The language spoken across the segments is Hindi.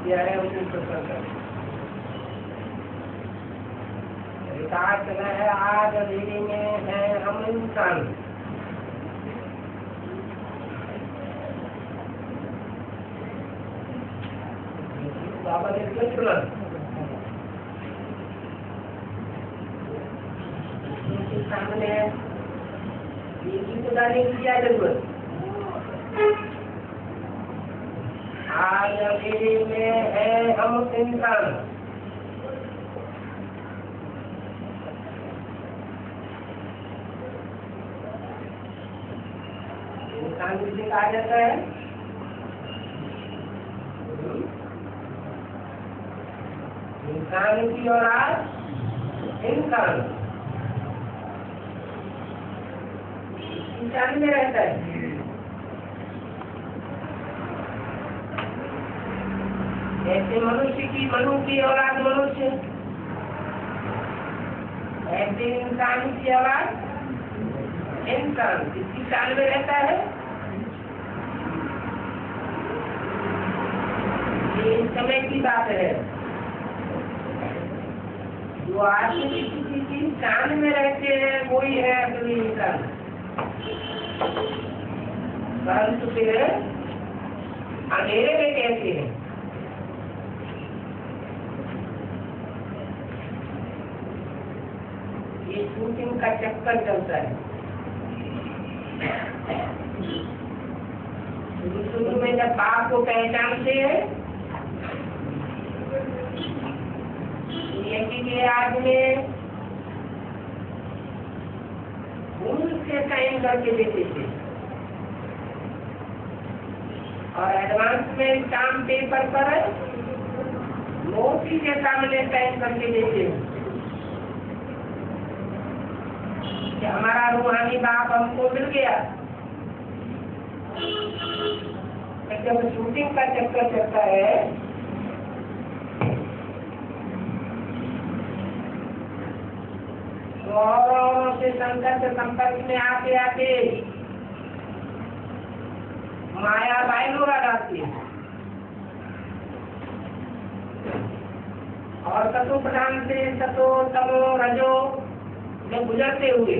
यह है उसी प्रसन्न रिकार्ड है। आज अंधेरे में है हम इंसान, बाबा ने क्यों सुना? उनके सामने ये गीत गाने की क्या जरूरत? आज अंधेरे में है हम इंसान, इंसान किसे कहा जाता है? इंसान की और आज इंसान इंसान में रहता है। ऐसे मनुष्य की मनु की औलाद मनुष्य, ऐसे इंसान की औलाद इंसान किसी साल में रहता है। ये इस समय की बात है। जो आदमी किसी चांद में रहते हैं वही है असली इंसान। परंतु फिर अंधेरे में कैसे है? ये शूटिंग का चक्कर चलता है। शुरू में जब बाप को पहचानते हैं ये आज में भूल से साइन करके देते थे और एडवांस में स्टाम्प पेपर पर नोटिस के सामने साइन करके देते हैं कि हमारा रूहानी बाप हमको मिल गया। जब शूटिंग का चक्कर चलता है तो औरों से संपर्क में आते आते माया बायलोरा डालती है और सतो प्रधान से सतो तमो रजो में गुजरते हुए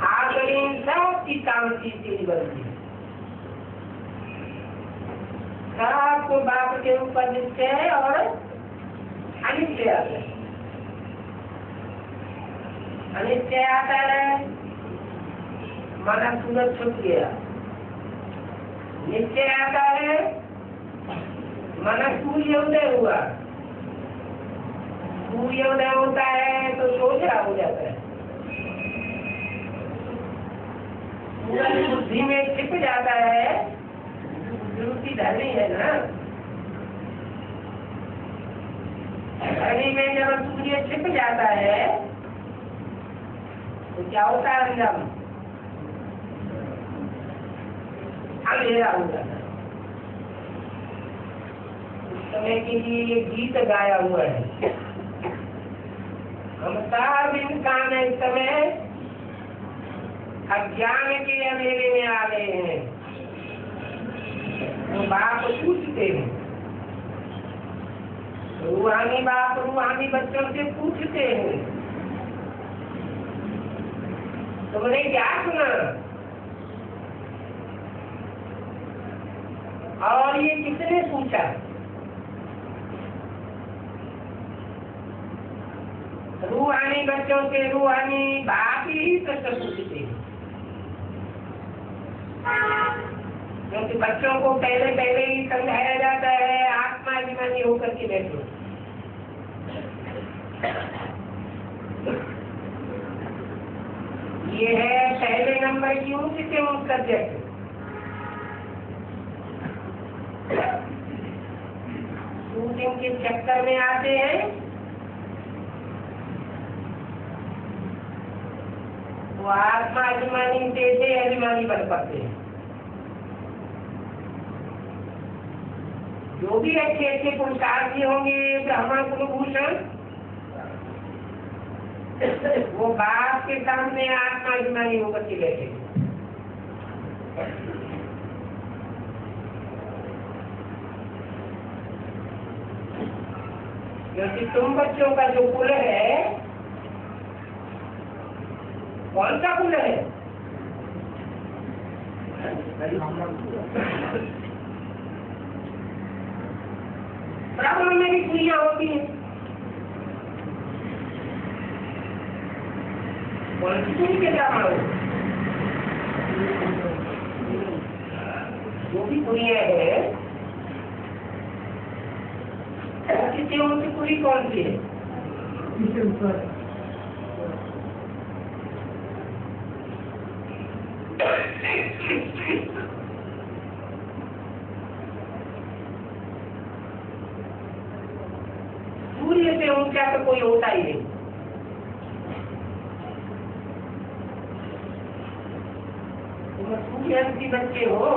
आगरी सबकी तामसी तेज बनती है। सबको बाप के ऊपर निश्चय और अनिश्चय आता है। अनिश्चय आता है माना सूरज छुप गया, निश्चय आता है माना सूर्योदय हुआ। सूर्योदय होता है तो सोचरा हो जाता है। सूरज बुद्धि में छिप जाता है, धरती धरनी है ना। धरनी में जब सूर्य छिप जाता है तो क्या होता है? अंजाम अंधेरा हो जाता है। उस समय के लिए ये गीत गाया हुआ है। हम सब इंसान इस समय अज्ञान के अंधेरे में आ गए हैं। तो बाप पूछते हैं, रूहानी बाप रूहानी बच्चों से पूछते हैं तुमने क्या सुना और ये किसने पूछा? रूहानी बच्चों से रूहानी बाप ही प्रश्न पूछते हैं क्योंकि बच्चों को पहले ही समझाया जाता है आत्मा अभिमानी होकर के बैठो। ये है पहले नंबर की ऊंच से ऊंच सब्जेक्ट। शूटिंग के चक्कर में आते हैं वो आत्मा अभिमानी से अभिमानी बन पाते हैं। जो भी अच्छे अच्छे पुरुषार्थी होंगे ब्राह्मण कुलभूषण वो बाप के सामने आत्मा अभिमानी होकर के बैठे। क्योंकि तुम बच्चों का जो कुल है, कौन सा कुल है? ब्राह्मण में भी कुलियां होती हैं। कौन सी कुली के ब्राह्मण हो? जो भी कुलियां है, किसी उनकी कुली कौन सी है? सूर्य से ऊंचा तो कोई होता ही नहीं। तुम सूर्यवंशी बच्चे हो।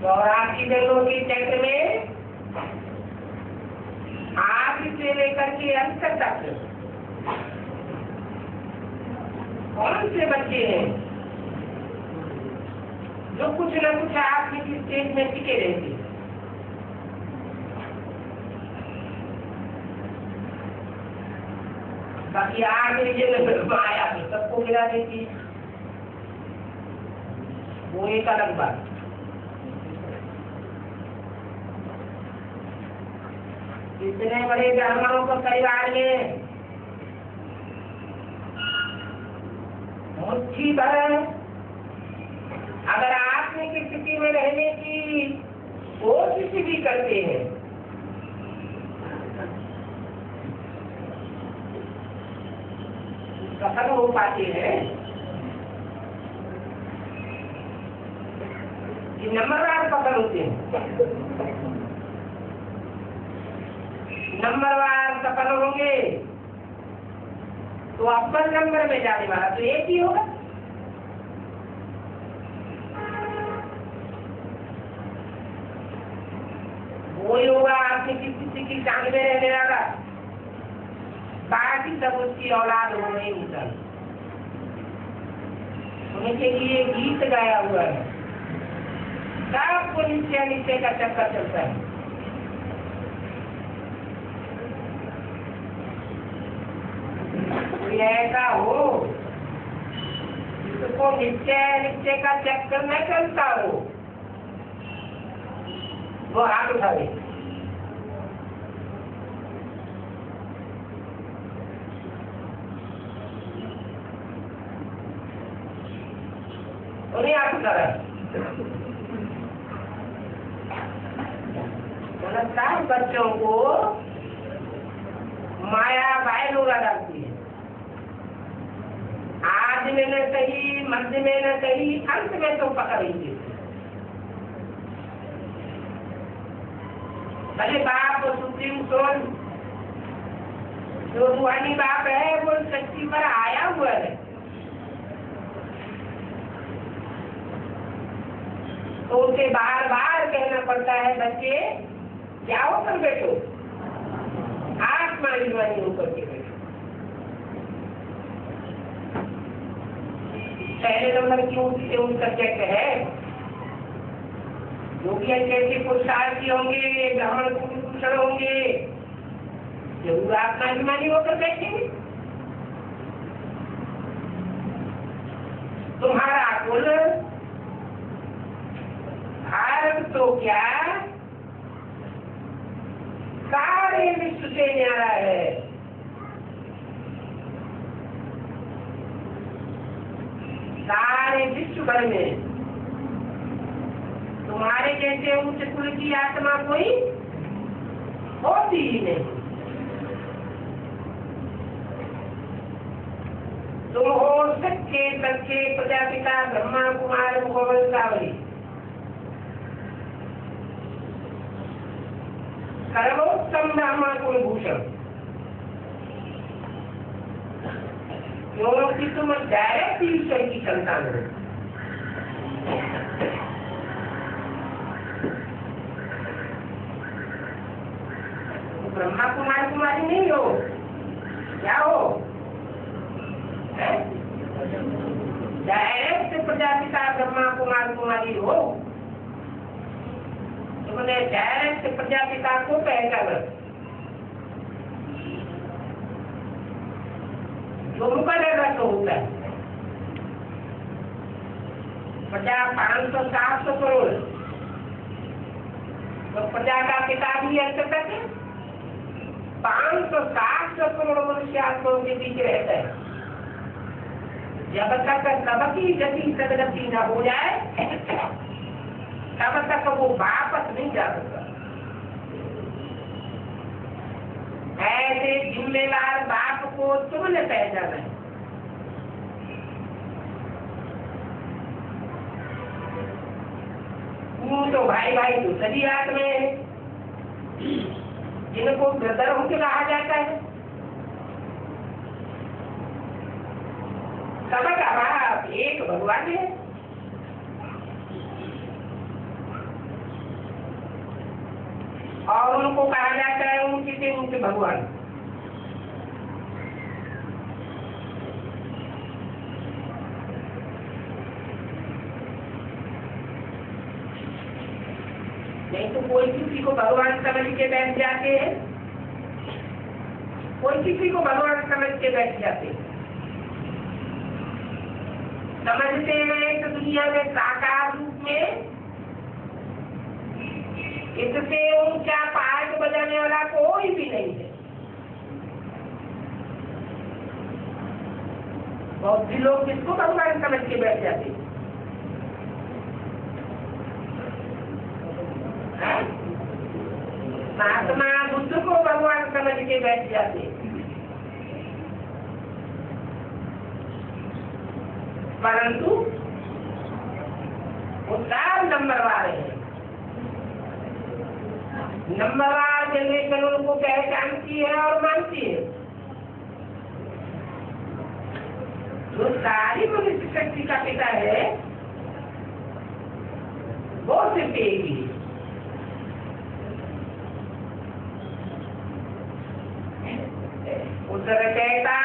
चौरासी जन्मों के चक्र में आदि से लेकर के अंत तक कौन से बच्चे हैं जो कुछ न कुछ आत्मिक स्टेज में टिके रहते? बाकी आगे जन्म आया तो सबको गिरा देती, वो एक अलग बात। इतने बड़े ब्राह्मणों के परिवार में मुट्ठी भर अगर आत्मिक स्थिति में रहने की कोशिश भी करते हैं, सफल हो पाते हैं, कि नंबरवार सफल होते हैं। नंबरवार सफल होंगे तो अव्वल नंबर में जाने वाला तो एक ही होगा। वही होगा आपके किसी की टांग में रहने वाला, बाकी सब उसकी औलाद हो नहीं निकल। उनके लिए गीत गाया हुआ है, सबको नीचे नीचे का चक्कर चलता है। ऐसा हो जिसको नीचे का चक्कर न चलता हो, वो हाथ उठावे। उन्हें हाथ उठावे। सब बच्चों को माया बायलूरा डालती है। आदि में न सही, मध्य में न सही, अंत में तो पकड़ेंगे। भले बाप सुप्रीम सोल जो रूहानी बाप है वो शक्ति पर आया हुआ है, तो उसे बार बार कहना पड़ता है, बच्चे क्या होकर बैठो, आत्माभिमानी होकर के बैठो। पहले नंबर की ऊंची से ऊंच सब्जेक्ट है, जो भी ऐसे पुरुषार्थी होंगे, ब्राह्मण कुलभूषण होंगे, जरूर आत्माभिमानी होकर बैठेंगे। तुम्हारा कुल भारत तो क्या सारे विश्व से न्यारा है। सारे विश्व भर में तुम्हारे जैसे उच्च कुल की आत्मा कोई होती ही नहीं। तुम हो सच्चे सच्चे प्रजापिता ब्रह्मा कुमार मुखवंशावली, सर्वोत्तम ब्राह्मण कुलभूषण, क्योंकि तुम डायरेक्ट ईश्वर की संतान हो। ब्रह्मा कुमार कुमारी नहीं हो, क्या हो? डायरेक्ट प्रजापिता ब्रह्मा कुमार कुमारी हो। उसने डायरेक्ट प्रजापिता को पहचाना, जो मुकल रस होता है। प्रजा 500-700 करोड़, तो प्रजा का पिता भी ऐसे तक 500-700 करोड़ मनुष्य आत्माओं के बीच रहता है। जब तक सबकी गति सदगति न हो जाए तब तक वो वापस नहीं जा सकता। ऐसे जिम्मेदार बाप को तुमने पहचाना है। तो भाई भाई दूसरी आत्मा है जिनको ब्रदर होके कहा जाता है। सबका बाप एक भगवान है। और उनको कहा जाता है ऊंचे से ऊंचे भगवान। नहीं तो कोई किसी को भगवान समझ के बैठ जाते हैं, कोई किसी को भगवान समझ के बैठ जाते हैं। समझते हैं तो दुनिया में साकार रूप में इससे ऊंचा पार्ट बजाने वाला कोई भी नहीं है। बहुत से लोग किसको भगवान समझ के बैठ जाते हैं। महात्मा बुद्ध को भगवान समझ के बैठ जाते, परंतु वो 4 नंबर वाले हैं। नंबरवार जनरेशन उनको पहचानती है और मानती है। जो सारी मनुष्य शक्ति का पिता है वो सिर्फ एक ही। उस रचयिता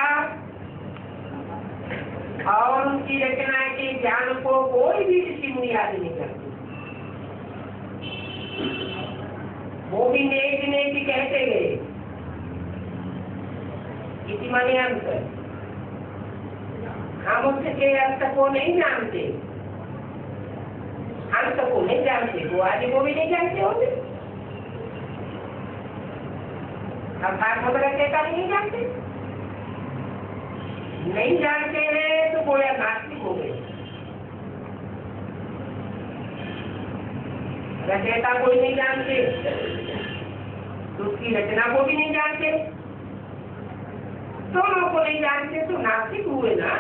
और उनकी रचना के ज्ञान को कोई भी ऋषि मुनि याद नहीं करते। वो भी नेक नेक कहते गए, इसी माने अंत। हम उसके अंत को नहीं जानते, अंत को नहीं जानते, वो आदि को भी नहीं जानते होंगे। अर्थात हम रचयिता नहीं जानते, नहीं जानते हैं तो गोया नास्तिक हो गए। रचयिता कोई नहीं जानते तो उसकी रचना को भी नहीं जानते, दोनों को नहीं जानते तो नास्तिक हुए ना।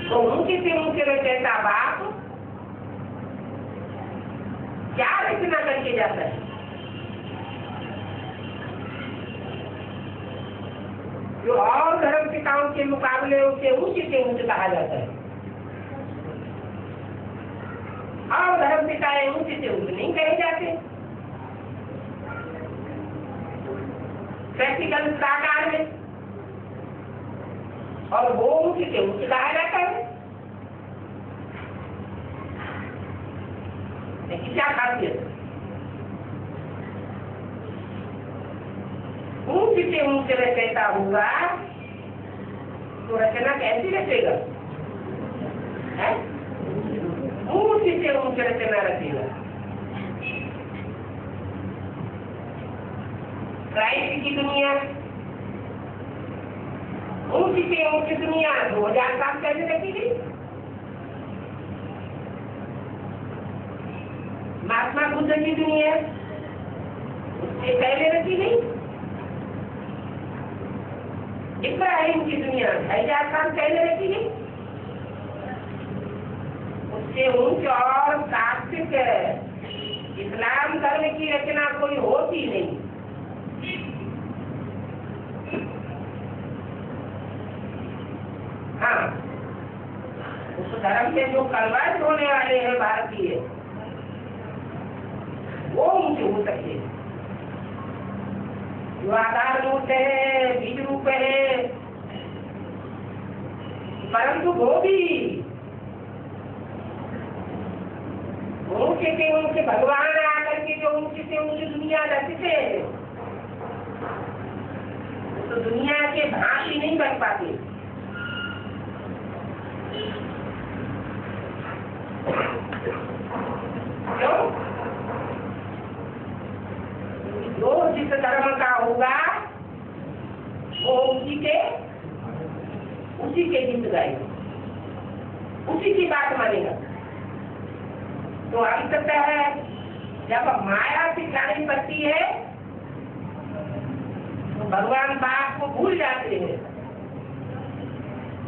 तो उनके से उनके रचयिता बाप क्या रचना करके जाता है। जो और धर्म पिताओं के मुकाबले उसे ऊंचे से ऊंचे कहा जाता है। और धर्म पिताएं ऊंचे से ऊंचे नहीं कहे जाते। प्रैक्टिकल साकार में और वो ऊंचे से ऊंचे कहा जाता है। लेकिन क्या खासियत? ऊंचे से ऊंचे रचयिता होगा तो रचना कैसी रचेगा? ऊंचे से ऊंचे रचना रचेगा। क्राइस्ट की दुनिया, ऊंची से ऊंची दुनिया 2000 साल कैसे रखी गई? महात्मा बुद्ध की दुनिया उससे पहले रखी गई। इब्राहिम की दुनिया 2000 साल पहले रखी गई। उससे ऊंच और सात्विक इस्लाम धर्म की रचना कोई होती नहीं। हाँ, उस धर्म से जो कन्वर्ट होने वाले हैं भारतीय, वो ऊंचे हो सकते हैं। जो आधार रूप है, बीज रूप है, परंतु वो भी ऊंचे से ऊंचे भगवान आकर के जो ऊंचे से ऊंची दुनिया रचते हैं तो दुनिया के भांति नहीं बन पाते। क्यों? जो जिस धर्म का होगा वो उसी के गीत गाएगा, उसी की बात मानेगा। तो अंततः जब माया सिखानी पड़ती है तो भगवान बाप को भूल जाते हैं,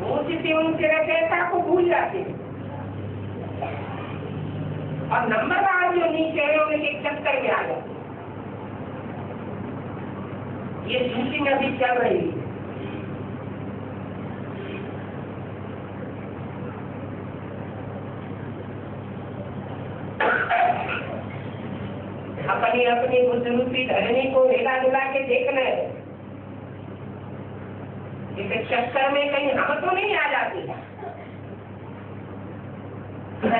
ऊंची से ऊंचे रचयिता को भूल जाते हैं और नंबरदार जो नीचे है उनके चक्कर में आ जाते। ये शूटिंग अभी चल रही है। अपनी अपनी बुद्धरूपी धरनी को हिला डुला के देखना है। इस चक्कर में कहीं हम तो नहीं आ जाते।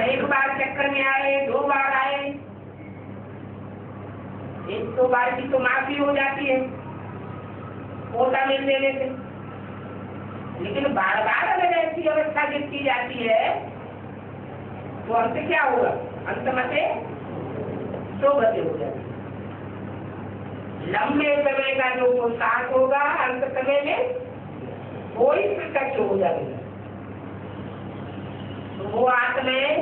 एक बार चक्कर में आए, 2 बार आए, 1-2 बार की तो माफी हो जाती है कोटा मिल देने से, लेकिन बार बार अगर ऐसी अवस्था गिरती जाती है तो अंत क्या होगा? अंत मते तो बचे हो जाए। लंबे समय का जो पुरुषार्थ होगा अंत समय में कोई प्रत्यक्ष हो जाएगा। तो वो आत्माएं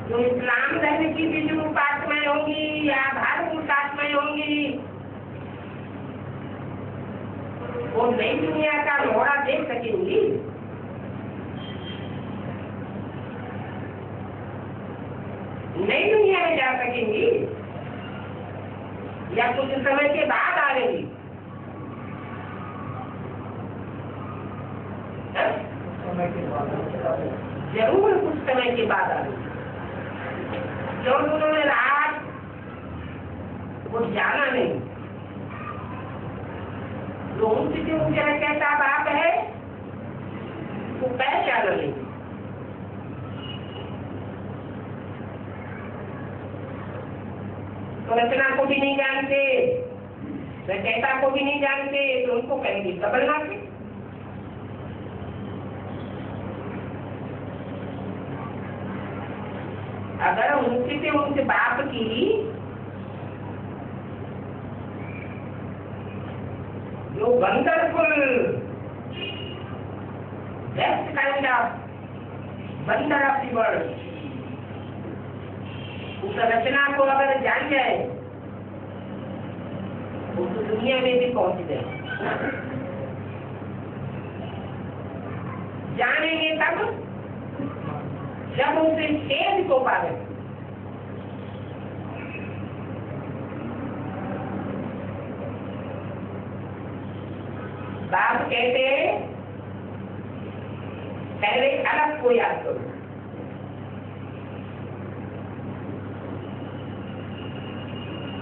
जो इस्लाम धर्म की भी जो उपासनाएं होंगी या भारत उपासनाएं होंगी वो नई दुनिया का घोड़ा देख सकेंगी। नई दुनिया में जा सकेंगी या कुछ समय के बाद आएगी? जरूर कुछ समय के बाद आएगी। जो उन्होंने रात वो जाना नहीं, जो उनसे मुझे कहता बाप है वो पहचाना नहीं। तो रचना को भी नहीं जानते, रचयिता को भी नहीं जानते, तो उनको कहेंगे सबलना के। अगर उनसे बाप की जो wonderful best kind of wonder of the world उस रचना को अगर जान जाए तो दुनिया में भी पहुंच जाए। जानेंगे तब जब उनसे खेद को पावे। बाप कहते हैं पहले अलग को याद करो।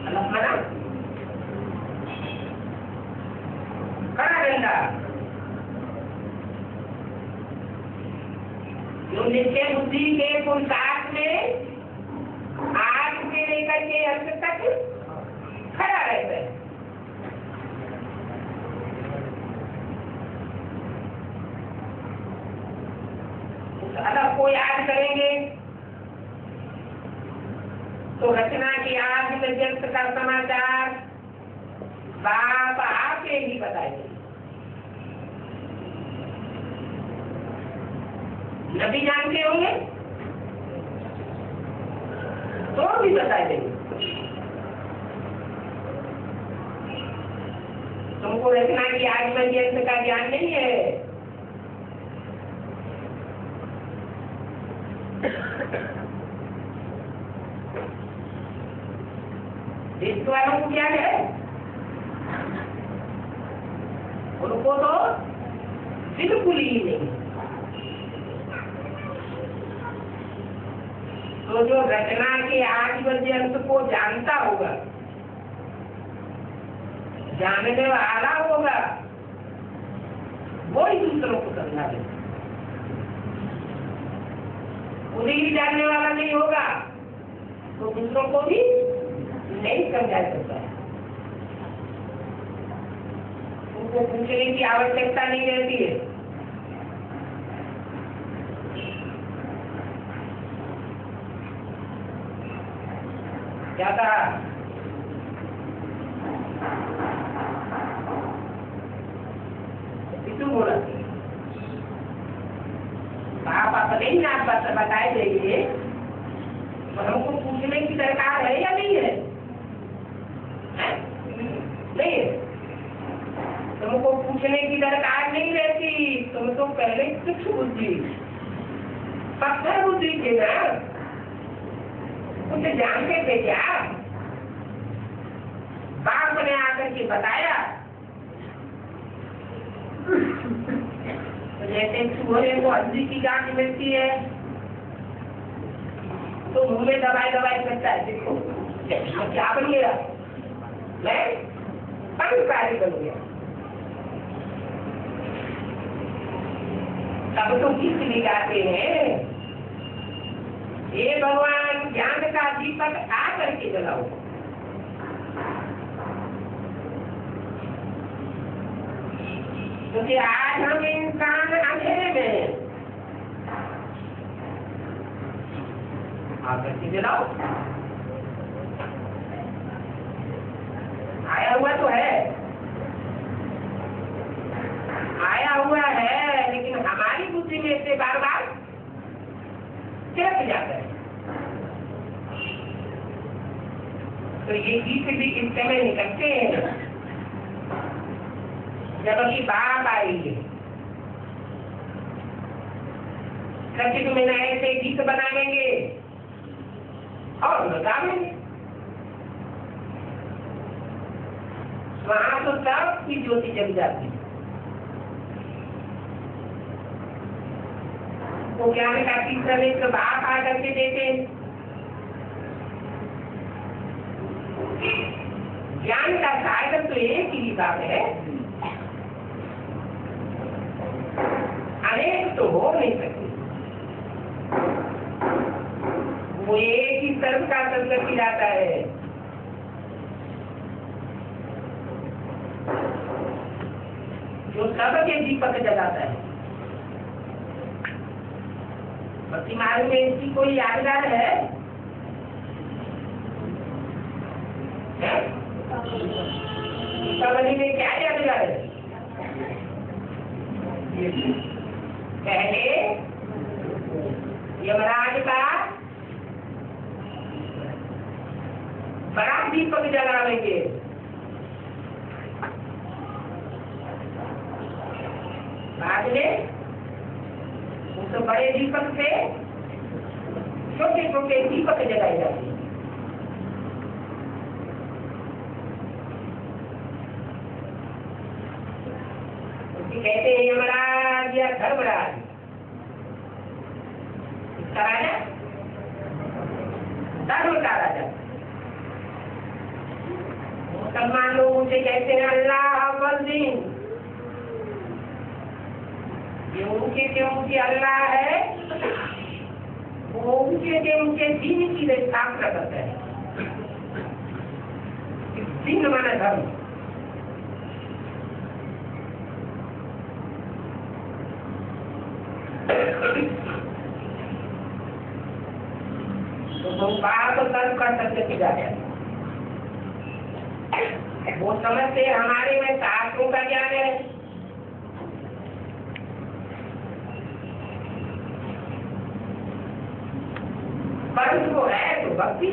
अलग मना कड़ा डंडा जो नित्य बुद्धि के पुरुषार्थ में आज से लेकर के अंत तक खड़ा रहता है। उस अलग को याद करेंगे तो रचना की आदि पर्यंत का समाचार बाप आके ही बताएंगे। नबी जानते होंगे तो भी बता देंगे। तुमको रचना की आदि पर्यंत का ज्ञान नहीं है। देश वालों को क्या है? उनको तो बिल्कुल ही नहीं। तो जो रचना के आदि पर्यंत को जानता होगा, जानने वाला होगा, वो ही दूसरों को समझा देगा। उन्हें ही जानने वाला नहीं होगा तो दूसरों को भी नहीं समझा सकता है। उनको पूछने की आवश्यकता नहीं रहती है। क्या कहा? क्यों बोला? आप अपने ही आप बताए जाइए तो हमको पूछने की दरकार है या नहीं है? नहीं है। तुमको पूछने की दरकार नहीं रहती। तुम तो पहले तुच्छ बुद्धि, पत्थर बुद्धि थे ना, उसे जानते थे क्या? बाप ने आकर के बताया तो जैसे चूहे को हल्दी की गांठ मिलती है तो मुंह में दवाई दवाई करता है। देखो क्या बन गया? मैं पंचकारी बन गया। तब तो गीत भी गाते हैं, हे भगवान ज्ञान का दीपक आ करके जलाओ। क्योंकि आज हम इंसान अंधेरे में आकर के जलाओ। आया हुआ तो है, आया हुआ है, लेकिन हमारी बुद्धि में से बार बार चिपक जाता है। तो ये गीत भी इस समय निकलते हैं जब अभी बाप आएंगे। कथित में ऐसे गीत बनाएंगे और बताएंगे, वहां तो सबकी ज्योति जल जाती है। वो ज्ञान का तीसरा नेत्र बाप आकर के देते। ज्ञान का सागर तो एक ही बात है, अनेक तो हो नहीं सकते। वो एक ही सर्व का संग जाता है। जो सबके दीपक जलाता है। भक्ति मार्ग में इसकी कोई यादगार है? दीपावली में क्या यादगार है? पहले यमराज का बड़ा दीपक जलाएंगे, बाद में उस बड़े दीपक से छोटे छोटे दीपक जलाए जाते हैं। कहते हैं यमराज या धर्मराज। इसका राजा धर्म का राजा। मुसलमान लोग उसे कहते हैं अल्लाह वल्दीन। ये उनके के उनके अल्लाह है, वो उनके के उनके दीन की स्थापना करता है। दीन माना धर्म। तो बात कर्म कर सकते जाते, वो समझते हमारे में शास्त्रों का ज्ञान है। कर्म को है तो भक्ति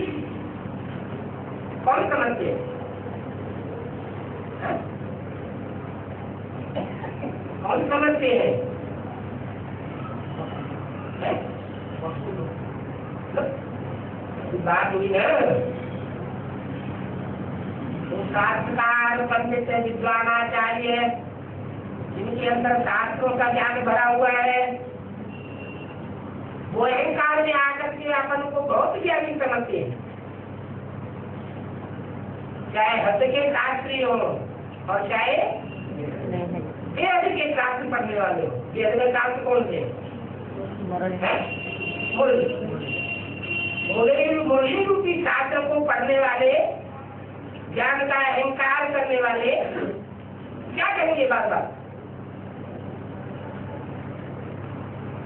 कौन समझते हैं? कौन समझते हैं? बात हुई ना, तो शास्त्रकार पंडित विद्वान आचार्य जिनके अंदर शास्त्रों का ज्ञान भरा हुआ है, वो अहंकार में आकर के अपन को बहुत ज्ञानी समझते हैं। चाहे हद के शास्त्री हो और चाहे वेद के शास्त्र पढ़ने वाले हो। वेद में शास्त्र कौन से? मुरली रूपी शास्त्र को पढ़ने वाले, ज्ञान का अहंकार करने वाले क्या कहेंगे? बार बार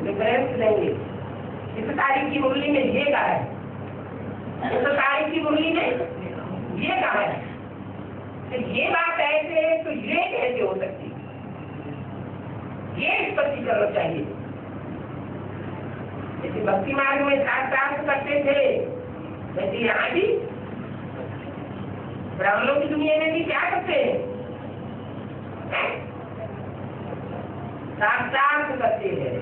डिफरेंस देंगे। इस तारीख की मुरली में ये कहा है, इस तारीख की मुरली में ये कहा है, तो ये बात ऐसे है तो ये कैसे हो सकती है? ये स्पष्टीकरण चाहिए। जैसे भक्ति मार्ग में शास्त्रार्थ करते थे, वैसे यहाँ भी ब्राह्मणों की दुनिया में भी क्या करते हैं? शास्त्रार्थ करते हैं।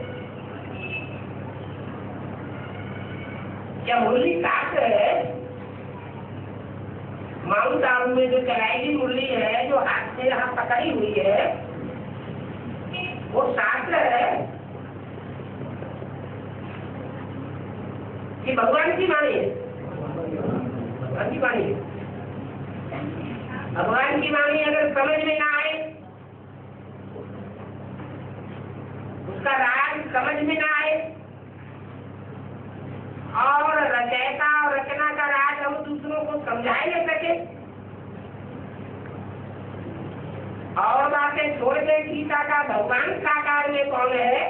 क्या मुरली शास्त्र है? माउंट आबू में जो चलाई हुई मुरली है, जो हाथ से यहाँ पकड़ी हुई है, वो शास्त्र है कि भगवान की वाणी है? भगवान की वाणी है। भगवान की वाणी अगर समझ में ना आए, उसका राज समझ में ना आए, और रचयिता और रचना का राज हम दूसरों को समझा ही नहीं सके, और बातें छोड़ दे गीता का भगवान साकार में कौन है,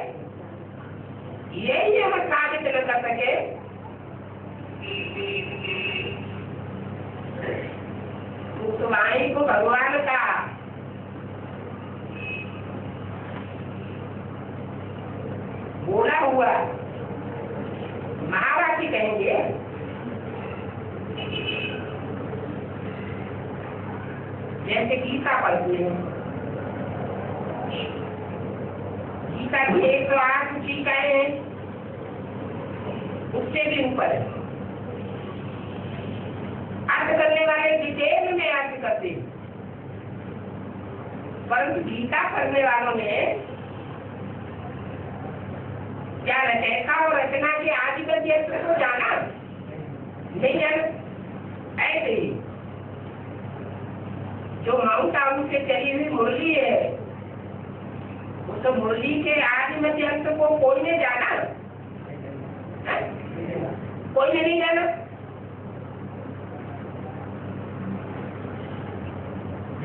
यही हम साबित न कर सके, उस वाणी को भगवान का बोला हुआ महावाक्य कहेंगे। जैसे गीता पढ़ते हैं, गीता की 108 टीकाएं हैं, उससे भी ऊपर है। अर्थ करने वाले डिटेल में अर्थ करते हैं, परंतु गीता पढ़ने वालों ने क्या रचयिता और रचना के आधिपत्य को जाना? नहीं जाना। ऐसे ही जो माउंट आबू से चली हुई मुरली है, उस मुरली के आधिपत्य को कोई ने जाना? कोई ने नहीं जाना।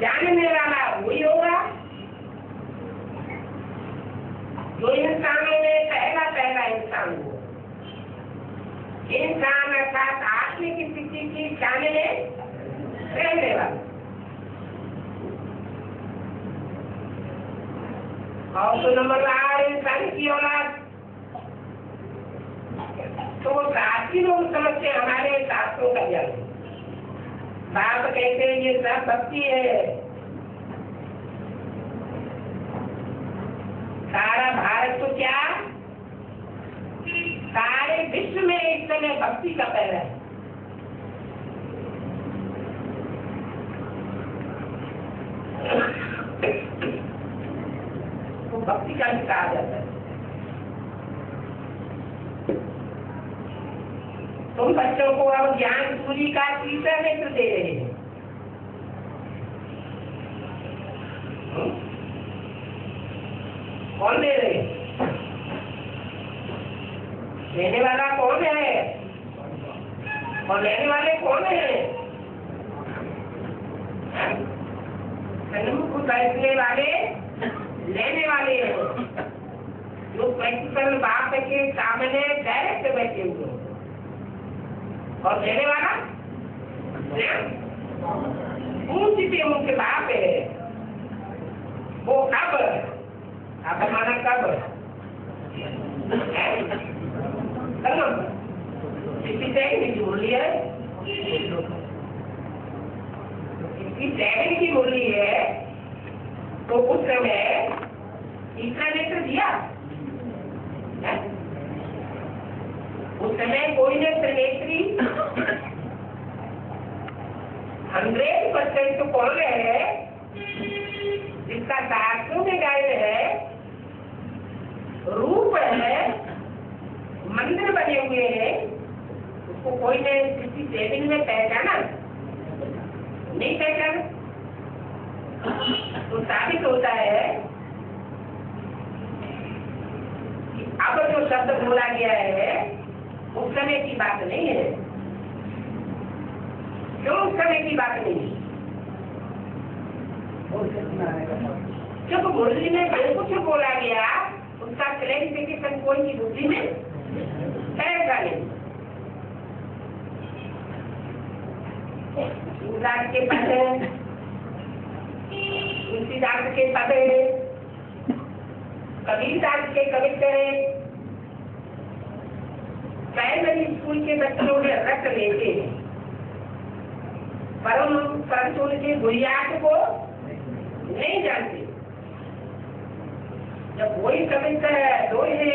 जानने वाला वही होगा जो इंसानों में पहला इंसान हो। इंसान अर्थात आत्मिक स्थिति की जाने में रहने वाला। और तो नंबर 8 इंसान की औलाद, तो वो साथी लोग समझते हमारे शास्त्रों का ज्ञान। बाप कहते हैं ये सब भक्ति है। सारा भारत तो क्या, सारे विश्व में इस समय भक्ति का पहला है। तो भक्ति का भी कहा जाता है। तुम बच्चों को अब ज्ञान सूर्य का तीसरा नेत्र दे रहे हैं। कौन दे रहे? देने वाला कौन है और लेने वाले कौन है? सन्मुख बैठने वाले लेने वाले हैं, जो प्रैक्टिकल बात के सामने डायरेक्ट बैठे हुए, और देने वाला ऊंची मुख्य बाप है। वो कब आप माना कब इसकी टैग की बोली है, इसकी टैग की बोली है। तो उस समय तीसरा नेत्र दिया, उस समय कोई ने त्रिनेत्री 100% तो कौन है जिसका शास्त्रों में गायब है, रूप है, मंदिर बने हुए हैं, उसको कोई ने किसी सेविंग में पहचाना नहीं? पहचाना तो साबित होता है कि अब जो शब्द बोला गया है उस समय की बात नहीं है। क्यों उस समय की बात नहीं है? जब मुरली में जो कुछ बोला गया उसका क्लैरिफिकेशन कोई की बुद्धि में रहेगा नहीं। दास के पद तुलसीदास के पद कबीरदास के कविता प्राइमरी स्कूल के बच्चों ने रट लेते हैं, परंतु उनके बुनियाद को नहीं जानते। जब वही कविता दोहे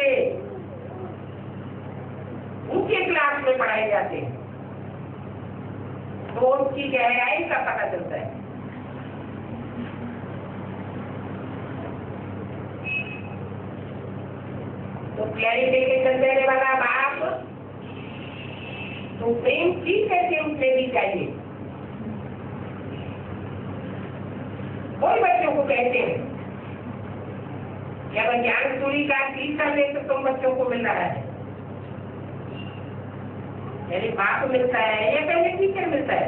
उनके क्लास में पढ़ाए जाते हैं तो उसकी गहराई का पता चलता है। तो क्लैरिफिकेशन देने वाला बाप तो प्रेम की कैसे उठने भी चाहिए। कोई बच्चों को कहते हैं जब ज्ञान चोरी का तीसरा लेकर तुम बच्चों को मिल रहा है, पहले बाप मिलता है या पहले टीचर मिलता है?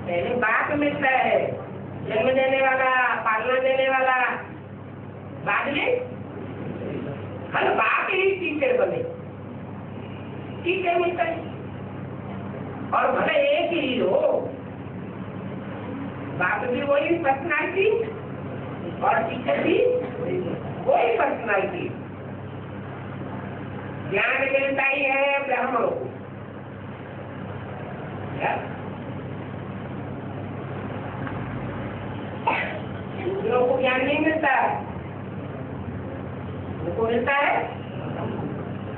पहले बाप मिलता है, जन्म देने वाला, पालना देने वाला, बाद में हर बाप ही टीचर बने, टीचर मिलता है। और भले एक ही हो, बाप भी वही पर्सनालिटी और टीचर भी वही पर्सनालिटी। ज्ञान मिलता ही है ब्राह्मणों को, दूसरों को ज्ञान नहीं मिलता, उनको मिलता है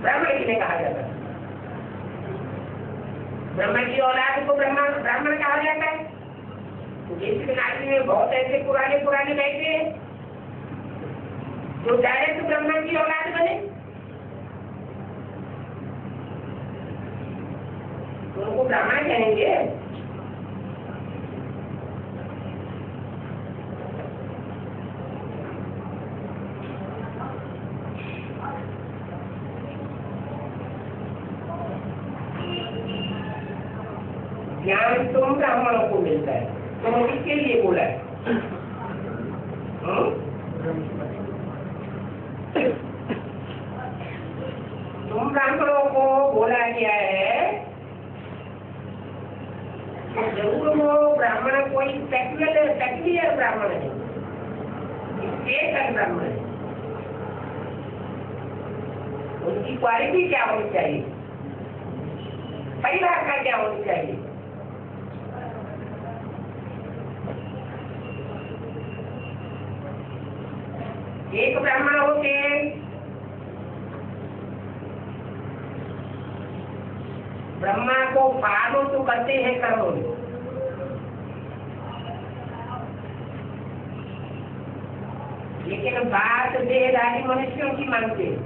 ब्राह्मण की कहा जाता है। ब्राह्मण की औलाद को ब्राह्मण कहा जाता है। जैसे नाटी में बहुत ऐसे पुराने बैठे हैं जो डायरेक्ट ब्राह्मण की औलाद बने, तो उनको ब्राह्मण कहेंगे। ज्ञान तुम ब्राह्मणों को मिलता है, तो किसके लिए बोला है? तुम ब्राह्मणों को बोला गया है, जरूर वो ब्राह्मण कोई सेक्युलर ब्राह्मण है, स्टेट ब्राह्मण है। उनकी क्वालिटी क्या होनी चाहिए, परिभाषा क्या होनी चाहिए? एक ब्राह्मण होते ब्रह्मा को पालो तो करते हैं कर्म, लेकिन बात देहधारी मनुष्यों की मानते हैं।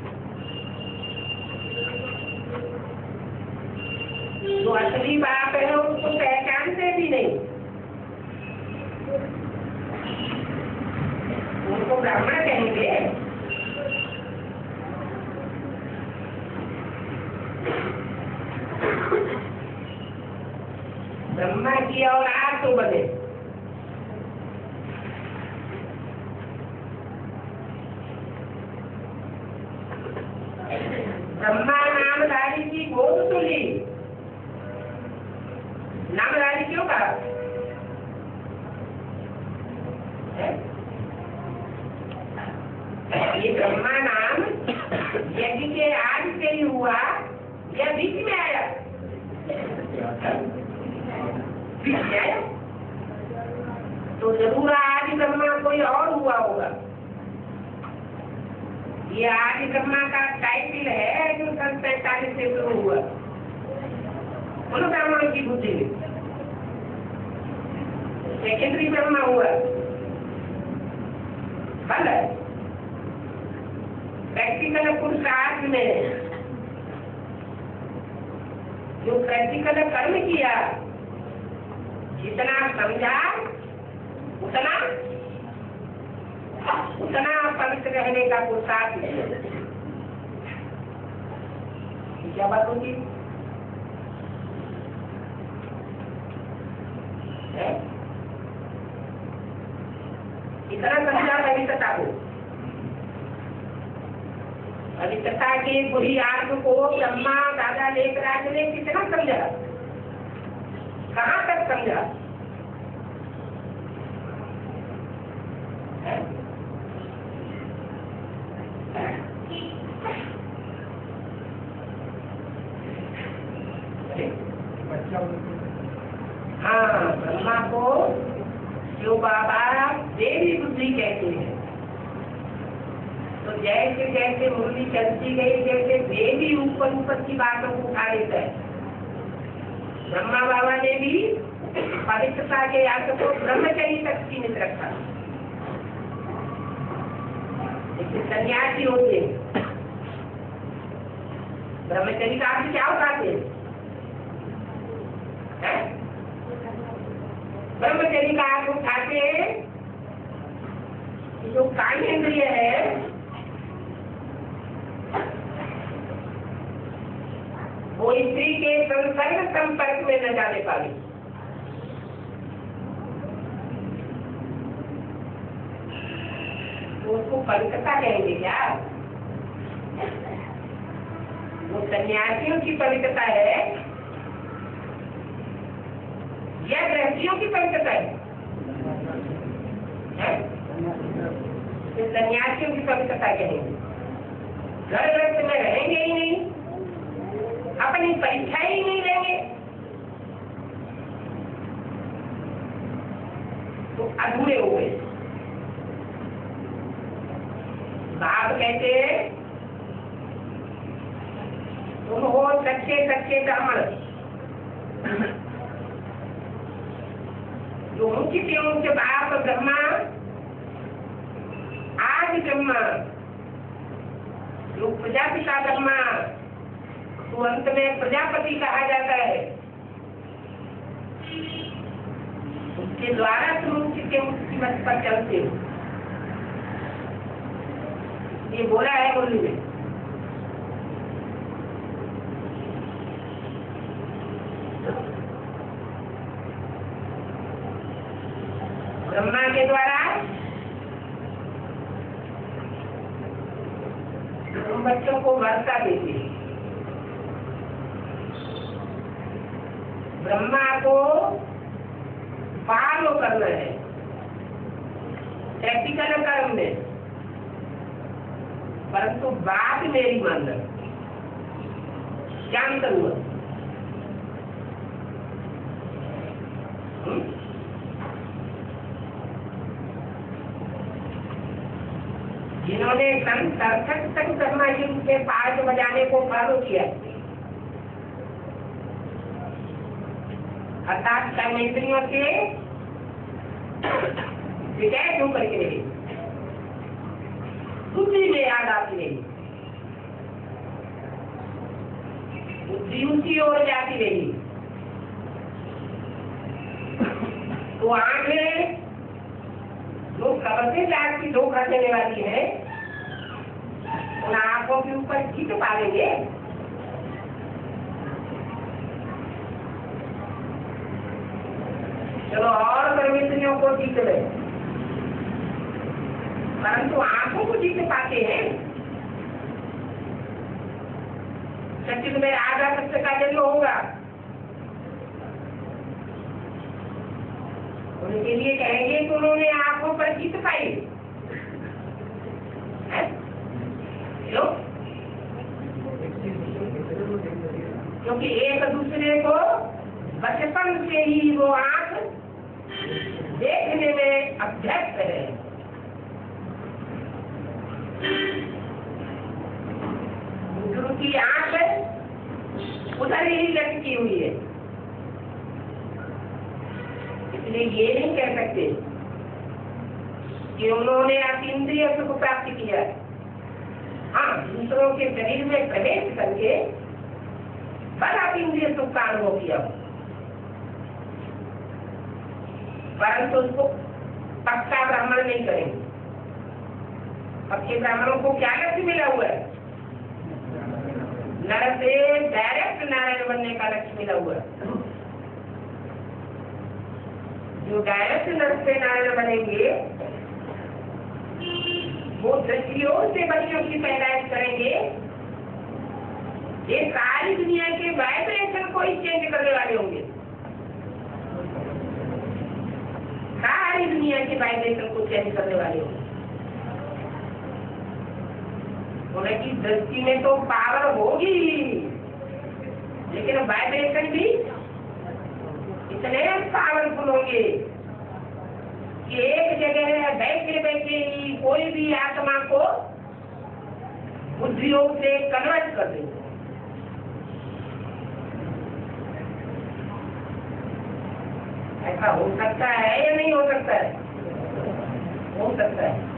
जो असली बाप है उसको पहचानते भी नहीं, उनको ब्राह्मण कहेंगे। ब्रह्मा की औलाद तो बने, ब्रह्मा नामधारी की गोद सुनी। नामधारी क्यों कहा? ये ब्रह्मा नाम यज्ञ के आज से ही हुआ या बीच में आया? बीच में आया तो जरूर आदि ब्रह्मा कोई और हुआ होगा। ये आदि ब्रह्मा का टाइटल है जो सन 45 से शुरू हुआ उन ब्राह्मणों की बुद्धि में। सेकेंडरी ब्रह्मा हुआ भले प्रैक्टिकल पुरुषार्थ में जो प्रैक्टिकल कर्म किया, जितना समझा उतना पवित्र रहने का पुरुषार्थ है। क्या बात होगी? इतना समझा पवित्रता को। पवित्रता की बुरी आत्म को ब्रह्मा दादा लेखराज ने कितना समझा, कहाँ तक समझा? हाँ, ब्रह्मा को जो बाबा देवी बुद्धि कहते हैं, तो जैसे जैसे मुरली चलती गई, जैसे देवी ऊपर ऊपर की बातों को उठा लेता है, ब्रह्मा बाबा ने भी पवित्रता के याद को ब्रह्मचर्य तक सीमित रखा। जैसे सन्यासी होते ब्रह्मचर्य का आप क्या उठाते हैं? ब्रह्मचर्य का आप उठाते जो कायेंद्रिय है वो स्त्री के संसर्ग संपर्क में न जाने पाए। तो उसको पवित्रता कहेंगे क्या? वो सन्यासियों की पवित्रता है या गृहस्थियों की पवित्रता है? तो सन्यासियों की पवित्रता कहेंगे। घर गृहस्थ में रहेंगे ही नहीं, अपनी परीक्षा ही नहीं लेंगे, तो अधूरे हो गए। बाप कहते तुम हो सच्चे सच्चे ब्राह्मण, जो मुख्य थे उनके बाप ब्रह्मा, आदि ब्रह्मा, जो प्रजापिता ब्रह्मा, तो अंत में प्रजापति कहा जाता है, उसके द्वारा तुम मुख्य मुक्ति मत पर चलते हो। ये बोला है मुरली में। ब्रह्मा के द्वारा तुम बच्चों को वर्षा देते, ब्रह्मा को फॉलो करना है प्रैक्टिकल कर्म में, परंतु बात मेरी मानना, क्या अंतर हुआ? जिन्होंने सार्थक तक ब्रह्मा जी के पाठ बजाने को फॉलो किया, अर्थात कर्मेंद्रियों से विजय क्यों करके रही, बुद्धि में याद आती रही, बुद्धि उसी ओर जाती रही, तो आंखें जो कबसे जात की धोखा देने वाली है, उन आंखों के ऊपर जीत पालेंगे। चलो और कर्मेंद्रियों को जीत ले, परंतु आंखों को जीत पाते हैं। सचिन में आधा सत्य का जन्म होगा, उनके लिए कहेंगे कि उन्होंने आंखों पर जीत पाई। क्योंकि एक दूसरे को बचपन से ही वो आंख देखने में अभ्यस्त है। गुरु की आंख उधर ही लटकी हुई है, इसलिए ये नहीं कह सकते कि उन्होंने अतीन्द्रिय सुख प्राप्त किया। हाँ, दूसरों के शरीर में प्रवेश करके बड़ा अतीन्द्रिय सुख का अनुभव किया, परंतु उसको पक्का ब्राह्मण नहीं करेंगे। पक्के ब्राह्मणों को क्या लक्ष्य मिला हुआ है? नर से डायरेक्ट नारायण बनने का लक्ष्य मिला हुआ। जो डायरेक्ट नर से नारायण बनेंगे वो दृष्टियों से बच्चों की पैदाइश करेंगे। ये सारी दुनिया के वाइब्रेशन को ही चेंज करने वाले होंगे। सारी दुनिया के वाइब्रेशन को चेंज करने वाले होंगे। उनकी दृष्टि में तो पावर होगी, लेकिन वाइब्रेशन भी इतने पावरफुल होंगे कि एक जगह बैठे बैठे ही कोई भी आत्मा को बुद्धियों से कन्वर्ट कर देंगे। ऐसा हो सकता है या नहीं हो सकता है? हो सकता है।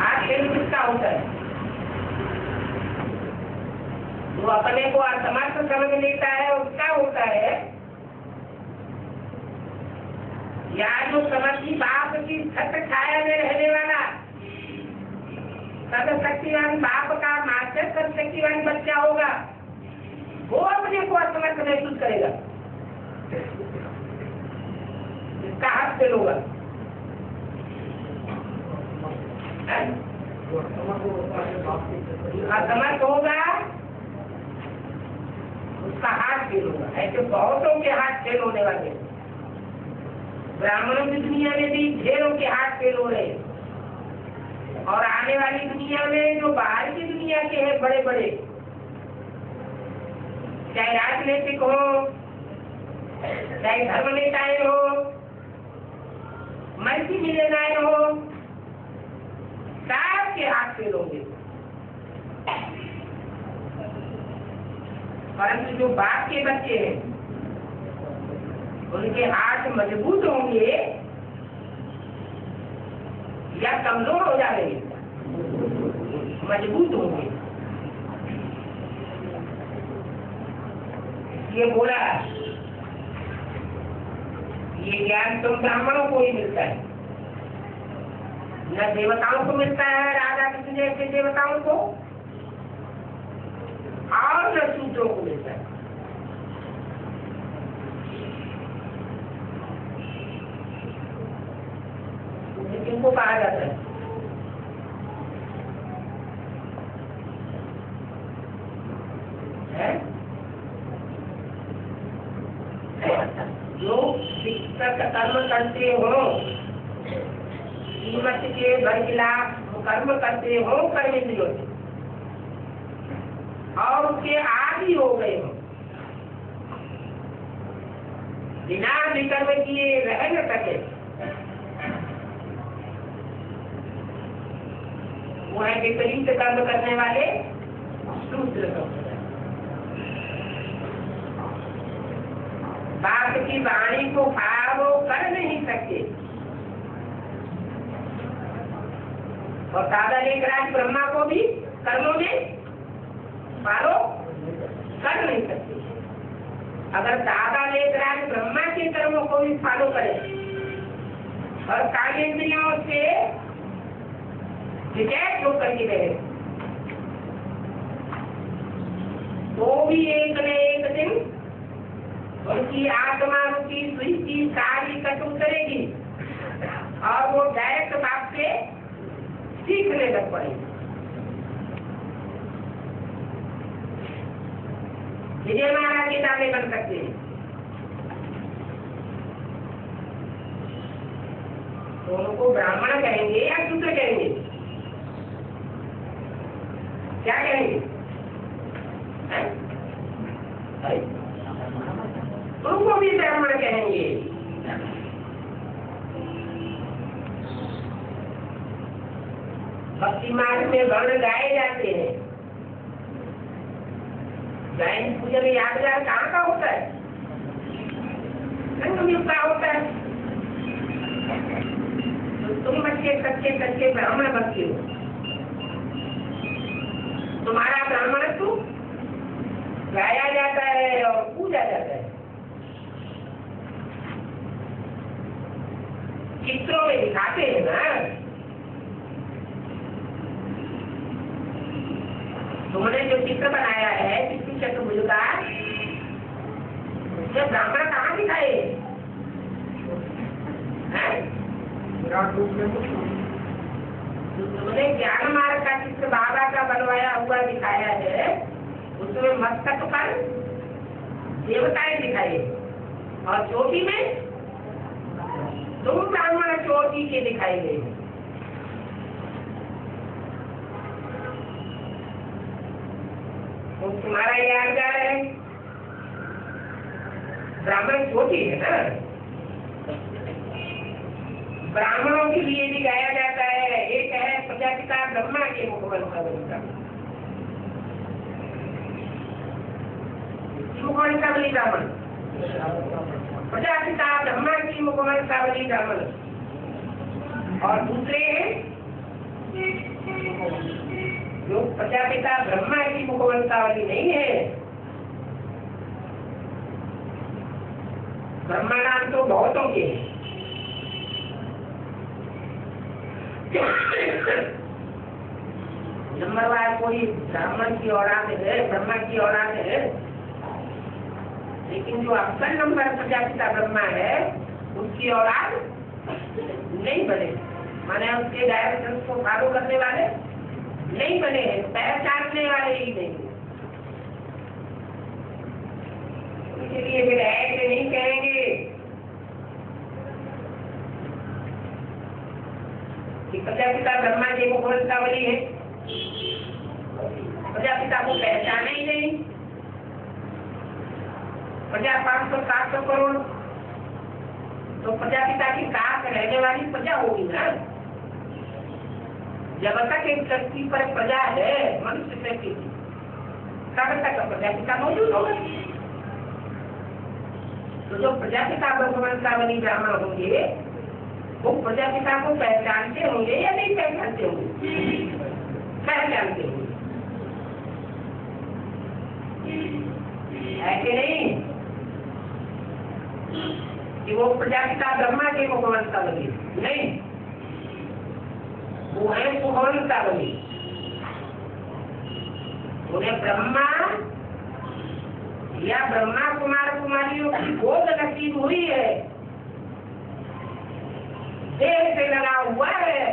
आज खेल किसका होता है? जो अपने को असमर्थ समझ लेता है उसका होता है, या जो समर्थी बाप की छत छाया में रहने वाला सर्वशक्तिवान बाप का मास्टर सर्वशक्तिवान बच्चा होगा, वो अपने को असमर्थ महसूस करेगा। इसका हाथ फेल होगा। असमर्थ होगा उसका हाथ फेल होगा। ऐसे बहुतों के हाथ फेल होने वाले, ब्राह्मणों की दुनिया में भी ढेरों के हाथ फेल हो रहे हैं। और आने वाली दुनिया में जो बाहर की दुनिया के हैं बड़े बड़े, चाहे राजनीतिक हो, चाहे धर्म नेताएं हो, मल्टी मिलियनर हो, सबके हाथ फेल होंगे। परंतु जो बाप के बच्चे हैं उनके हाथ मजबूत होंगे या कमजोर हो जाएंगे? मजबूत होंगे। ये बोला ये ज्ञान तुम ब्राह्मणों को ही मिलता है, न देवताओं को मिलता है, राधा कृष्ण जैसे देवताओं को, और न शूद्रों को मिलता है। इनको कहा जाता है जो शिक्षक कर्म करते हो, कीमत के बरखिलाफ कर्म करते हो कर्मेंद्रियों से, और उसके आदि हो गए हो, बिना विकर्म किए रह न सके, वो है विपरीत कर्म करने वाले शूद्र। बाप की वाणी को फॉलो कर नहीं सकते, और दादा लेखराज ब्रह्मा को भी कर्मों में फॉलो कर नहीं सकते। अगर दादा लेखराज ब्रह्मा के कर्मों को भी फॉलो करे और कामेंद्रियों से डिटैच होकर के रहे, तो भी एक न एक दिन उनकी आत्मा रुचि दृष्टि सारी कटु करेगी और वो डायरेक्ट बाप से सीखने लग पड़ेगी। विजय महाराज के दावे बन सकते हैं, तो उनको ब्राह्मण कहेंगे या शूद्र कहेंगे? क्या कहेंगे? उनको भी ब्राह्मण कहेंगे। भक्ति मार्ग में वर्ण गाए जाते हैं। जैन पूजा में यादगार कहाँ का होता है? संगम का होता है। तो तुम बच्चे सच्चे सच्चे ब्राह्मण भक्ति हो, तुम्हारा ब्राह्मणत्व गाया जाता है और पूजा जाता है। चित्रों में दिखाते हैं ना, तुमने जो चित्र बनाया है किसी चतुर्भुज का, उसमें ब्राह्मण कहाँ दिखाए हैं? तुमने ज्ञान मार्ग का चित्र बाबा का बनवाया हुआ दिखाया है, उसमें मस्तक पर देवताएं दिखाई और चोटी में तुम ब्राह्मण चोटी के दिखाई गए। तो तुम्हारा याद क्या है? ब्राह्मण चोटी है ना। ब्राह्मणों के लिए भी गाया जाता है। एक है प्रजापिता ब्रह्मा के मुखमंडल का बलि ब्राह्मण, प्रजापिता ब्रह्मा की मुखमंडल का बलि ब्राह्मण, और दूसरे जो प्रजापिता ब्रह्मा की मुखवंशावली नहीं है। ब्रह्मा नाम तो बहुतों के नंबरवार कोई ब्राह्मण की औलाद है, ब्रह्मा की औलाद है, लेकिन जो अक्सर नंबर प्रजापिता ब्रह्मा है उसकी औलाद नहीं बने, माने उसके डायरेक्शन को फॉलो करने वाले नहीं बने हैं, पहचानने वाले ही नहीं। इसलिए फिर ऐसे नहीं कहेंगे कि प्रजापिता ब्रह्मा जी को मुखवंशावली है, प्रजापिता को पहचाने ही नहीं। प्रजा 500-700 करोड़, तो प्रजापिता की साथ रहने वाली प्रजा होगी ना। जब तक एक शक्ति पर प्रजा है, मनुष्य शक्ति, तब तक प्रजापिता मौजूद होगा। तो जो प्रजापिता ब्रह्मवंशावली ब्राह्मण होंगे वो प्रजापिता को पहचानते होंगे या नहीं पहचानते होंगे? पहचानते होंगे, ऐसे नहीं कि वो प्रजापिता ब्रह्मा के मुखवंशावली नहीं, वो है मुखवंशावली। उन्हें ब्रह्मा या ब्रह्मा कुमार कुमारियों की गोद नसीब हुई है, देह से लगा हुआ है,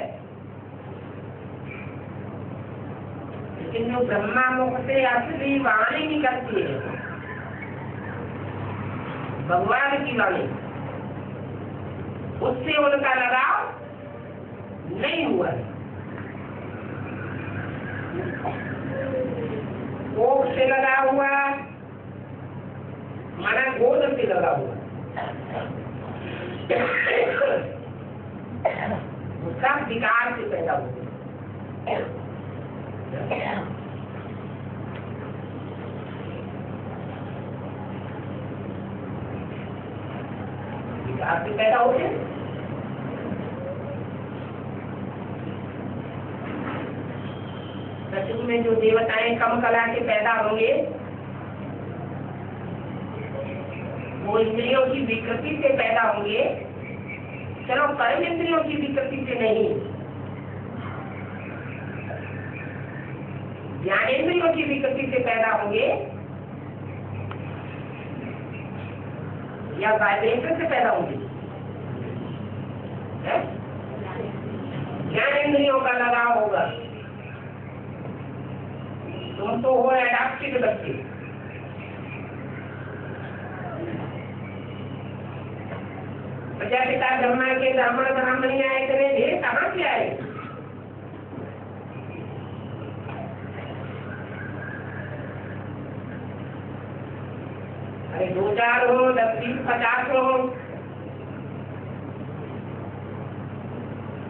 लेकिन जो ब्रह्मा मुख से असली वाणी निकलती है, भगवान की वाणी, उससे उनका लगाव नहीं हुआ है। कोख से लगा हुआ माना गोद से लगा हुआ, उसका विकार से पैदा हुआ। विकार से पैदा होते पृथ्वी में जो देवताएं कम कला के पैदा होंगे वो इंद्रियों की विकृति से पैदा होंगे। चलो कर्म इंद्रियों की विकृति से नहीं, ज्ञानेंद्रियों की विकृति से पैदा होंगे या वाइब्रेशन से पैदा होंगे। ज्ञानेंद्रियों का लगाव होगा। तुम तो हो एडाप्टेड बच्चे, प्रजापिता ब्रह्मा के ब्राह्मण ब्राह्मणी आए करे ढेर कहाँ से आए? अरे 2-4 हो, 10-20-50 हो,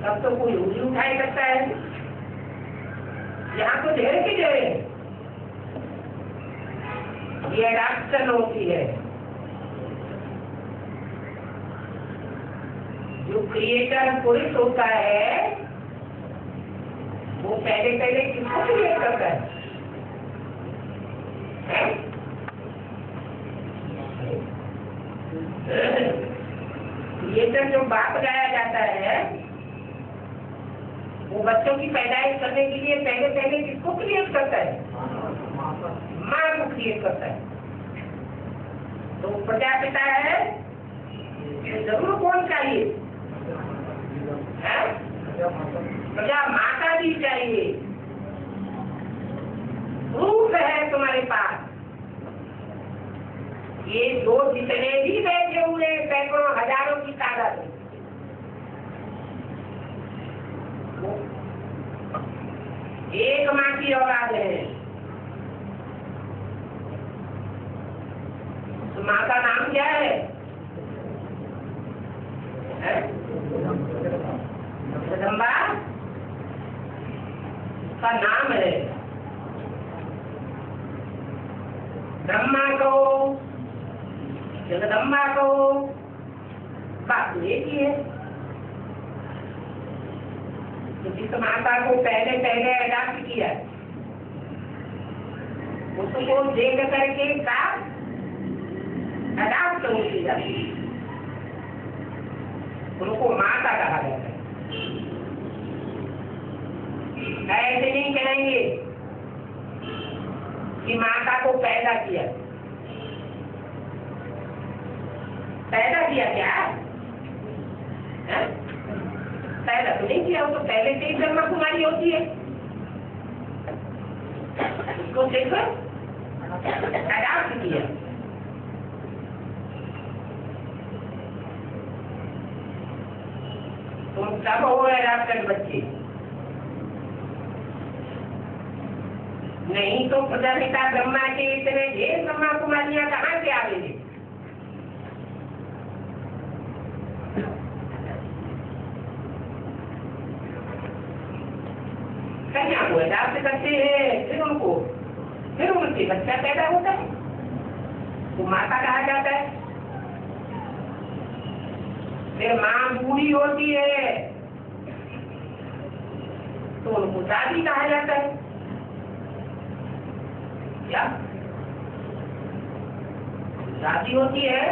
तब तो कोई उंगली उठाई सकता है। यहाँ तो ढेर की ढेर ये एडाप्शन होती है। जो क्रिएटर पुरुष होता है वो पहले किसको क्रिएट करता है? क्रिएटर जो बाप गाया जाता है वो बच्चों की पैदाइश करने के लिए पहले किसको क्रिएट करता है? माँ को क्रिएट करता है। तो प्रजापिता है तो जरूर कौन चाहिए है? प्रजा माता भी चाहिए। रूप है तुम्हारे पास। ये दो जितने भी बैठे हुए सैकड़ों हजारों की तादाद है, एक माँ की औलाद है। तो माँ का नाम क्या है? जगदम्बा का नाम है। ब्रह्मा को जगदम्बा को बात एक ही है। तो जिस माता को पहले अडाप्ट किया उसको देख करके का अडाप्ट होती जाती है, उनको माता कहा जाता है। ऐसे नहीं कहेंगे कि माता को पैदा किया। पैदा किया क्या है? पैदा तो नहीं किया, वो तो पहले से ही ब्रह्मा कुमारी होती है। उसको देखो अडाप्ट किया। तुम सब हो अडाप्टेड बच्चे, नहीं तो प्रजापिता ब्रह्मा के इतने ढेर ब्रह्मा कुमारियां कहाँ से आवेंगे? कन्या को अडाप्ट करते हैं, फिर उनसे बच्चा पैदा होता है तो माता कहा जाता है। फिर माँ बूढ़ी होती है तो उनको दादी कहा जाता है। क्या दादी होती है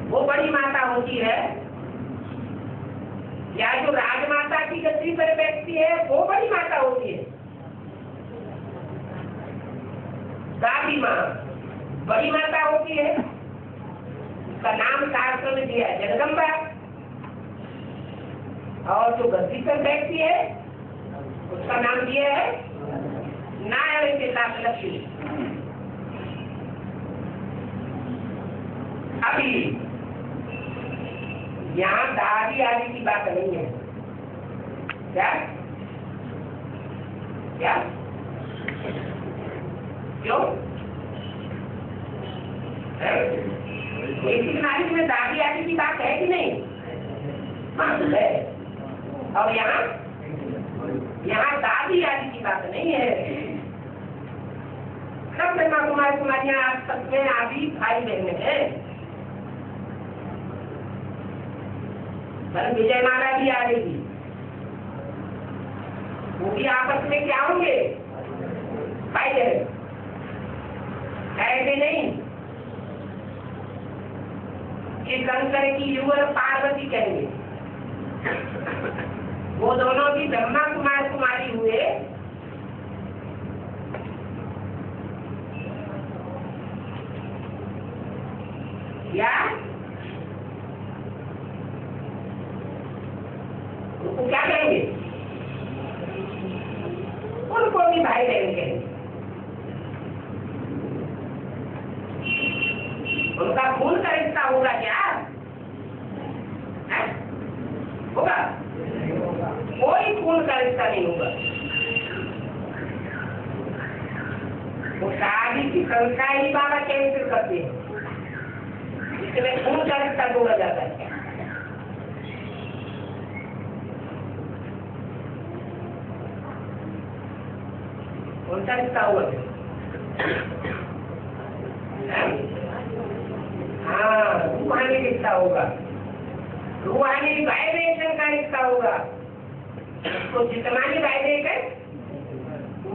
वो बड़ी माता होती है, या जो राजमाता की गद्दी पर बैठती है वो बड़ी माता होती है। दादी माँ बड़ी माता होती है, उसका नाम शास्त्र में दिया है जगदम्बा। और जो गद्दी पर बैठती है उसका नाम दिया है नारायण के साथ लक्ष्मी। अभी यहाँ दादी आदि की बात नहीं है। क्या क्या क्यों? बेसिक नॉलेज में दादी आदि की बात है कि नहीं? हाँ है। और यहाँ दादी आदि की बात नहीं है। सब ब्रह्मा कुमार कुमारियां आज तक में आदि भाई बहन है। पर विजय माला भी आ रही, वो भी आपस में क्या होंगे? भाई बहन। ऐसे नहीं कि शंकर की युगल पार्वती कहेंगे, वो दोनों भी ब्रह्मा कुमार कुमारी हुए। या उनको क्या कहेंगे? उनको भी भाई बहन कहेंगे। उनका खून का रिश्ता होगा क्या? होगा? कोई खून का रिश्ता नहीं होगा। वो शादी की संस्था ही बाबा कैंसिल करते हैं, इसमें खून का रिश्ता जोड़ा जाता है। उनका रिश्ता हुआ हाँ रूहानी रिश्ता होगा, रूहानी वाइब्रेशन का रिश्ता होगा। तो जितना ही वाइब्रेशन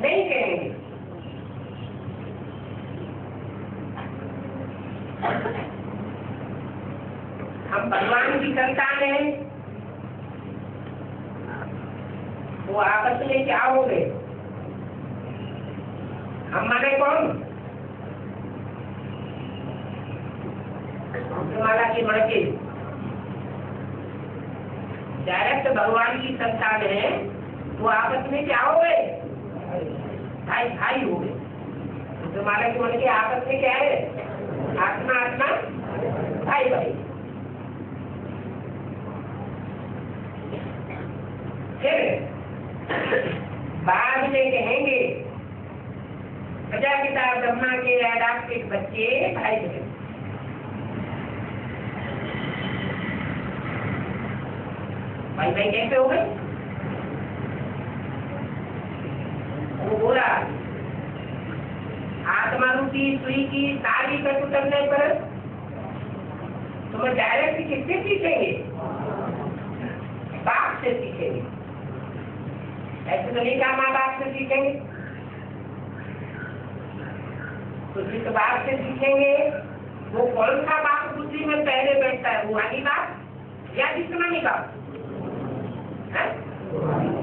नहीं कहेंगे। हम भगवान की संतान है, वो आपस में क्या हो गए? हम माने कौन? माला की मड़के डायरेक्ट भगवान की संतान है, वो आपस में क्या हो गए? भाई भाई हो गए। तो माला की मड़के आपस में क्या है? आत्मा आत्मा भाई भाई। फिर बाद में कहेंगे प्रजापिता ब्रह्मा के अडॉप्टेड बच्चे भाई बहन। भाई भाई कैसे हो गए? वो बोला आत्मा रूपी सुई की सारी कट उतरने पर तुम डायरेक्ट किससे सीखेंगे? बाप से सीखेंगे। ऐसे तो नहीं कहा माँ बाप से सीखेंगे। तो जिस बाप से सीखेंगे वो कौन सा बाप बुद्धि में पहले बैठता है? रूहानी बाप या जिस्मानी बाप?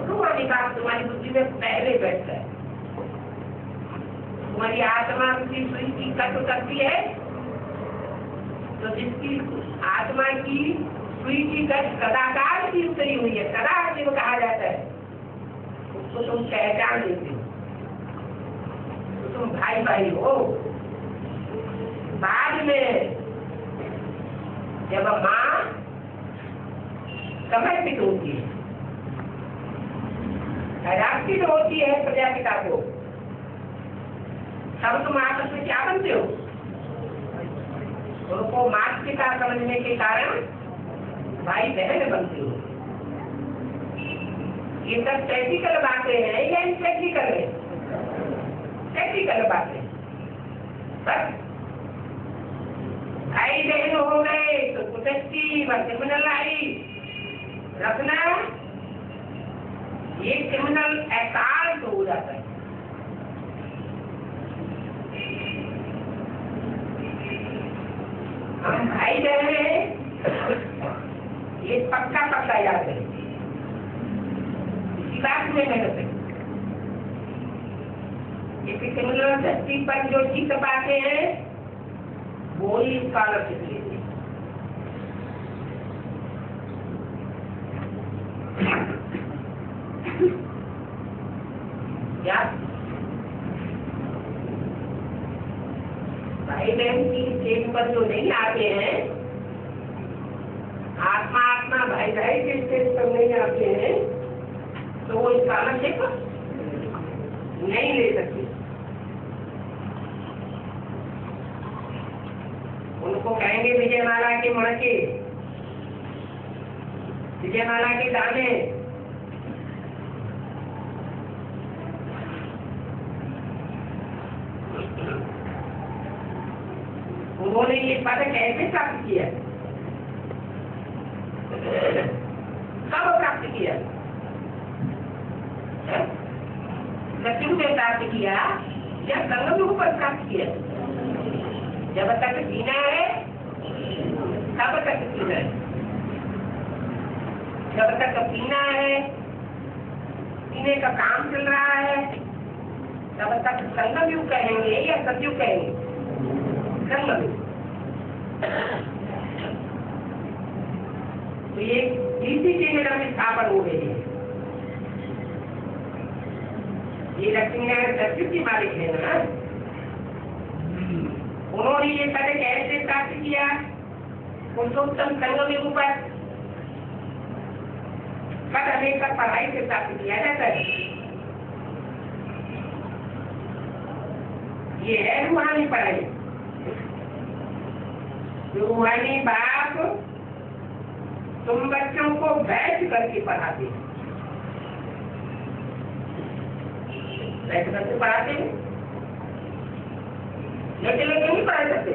रूहानी बाप तुम्हारी बुद्धि में पहले बैठता है। तुम्हारी आत्मा की सुई की कट उतरती है तो जिसकी आत्मा की सुई की कट सदाकाल की उतरी हुई है, सदा जिसे कहा जाता है, उसको तुम पहचान लेते हो, तो तुम भाई भाई हो। बाद में जब माँ समर्पित होती है, राष्ट्रित होती है प्रजापिता को, तब तुम आपस में क्या बनते हो? उनको मात पिता समझने के कारण भाई बहन बनते हो। ये सब टेक्निकल बातें हैं या इनटेक्निकल है? टेक्निकल बातें। बस भाई बहन हो गए तो कुटस्ती व क्रिमिनल आई रखना, ये क्रिमिनल एहसास हो जाता है। हम भाई बहन हैं, ये पक्का पक्का याद है। इसी बात में मेहनत है। ये क्रिमिनल धरती पर जो जीत पाते हैं वो ही स्कॉलरशिप लेते हैं। क्या भाई बहन की स्टेज पर जो नहीं आते हैं, आत्मा आत्मा भाई भाई के स्टेज पर नहीं आते हैं, तो वो स्कॉलरशिप नहीं ले सकते। उनको कहेंगे विजयमाला के मणके, विजयमाला के दाने। उन्होंने ये पद कैसे प्राप्त किया? कब प्राप्त किया? सत्युग में प्राप्त किया या संगम पर प्राप्त किया? जब तक जीना है तब तक जीना है। जब तक पीना है, पीने का काम चल रहा है, तब तक संगम युग कहेंगे या सतयुग कहेंगे? संगम। तो ये इसी के निगम स्थापन हो गई है। ये लक्ष्मी नारायण सतयुग की मालिक है ना। उन्होंने ये पद कैसे प्राप्त किया? पुरुषोत्तम संगम युग पर पद हमेशा पढ़ाई से प्राप्त किया जाता है। ये है रूहानी पढ़ाई। रूहानी बाप तुम बच्चों को बैठ करके पढ़ाते हैं, बैठ करके पढ़ाते हैं, लेकिन नहीं पढ़ा सकते।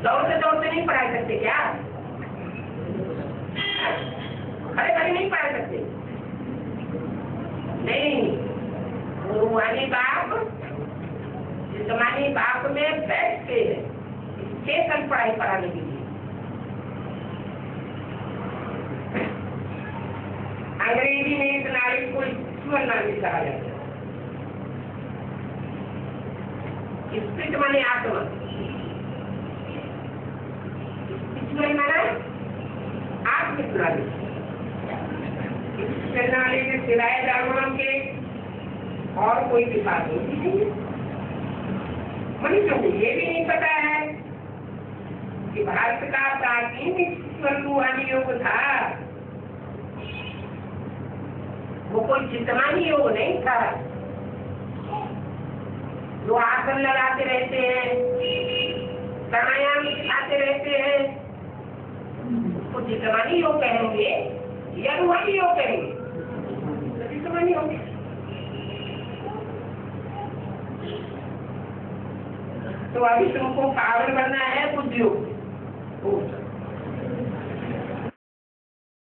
दौड़ते दौड़ते नहीं पढ़ा सकते क्या? खड़े खड़े नहीं पढ़ा सकते। नहीं, रूहानी बाप जिस्मानी बाप में बैठते हैं स्पेशल पढ़ाई पढ़ाने के लिए। अंग्रेजी में इस नारी को ईश्वर नामी कहा जाता है। स्पिरिट माने आत्मा, ईश्वर माने आत्मप्रणाली। इस प्रणाली के सिवाय ब्राह्मणों के और कोई विकास होती नहीं है। मनुष्यों को ये भी नहीं पता है कि भारत का प्राचीन ईश्वर रूहानी योग था, वो कोई चित्तमानी योग नहीं था जो आसन लगाते रहते हैं, प्राणायाम सिखाते रहते हैं, उसको चित्तमानी योग कहेंगे या रूहानी योग कहेंगे? चित्तमानी योग। तो अभी तुमको पावन बनना है बुद्धि योग।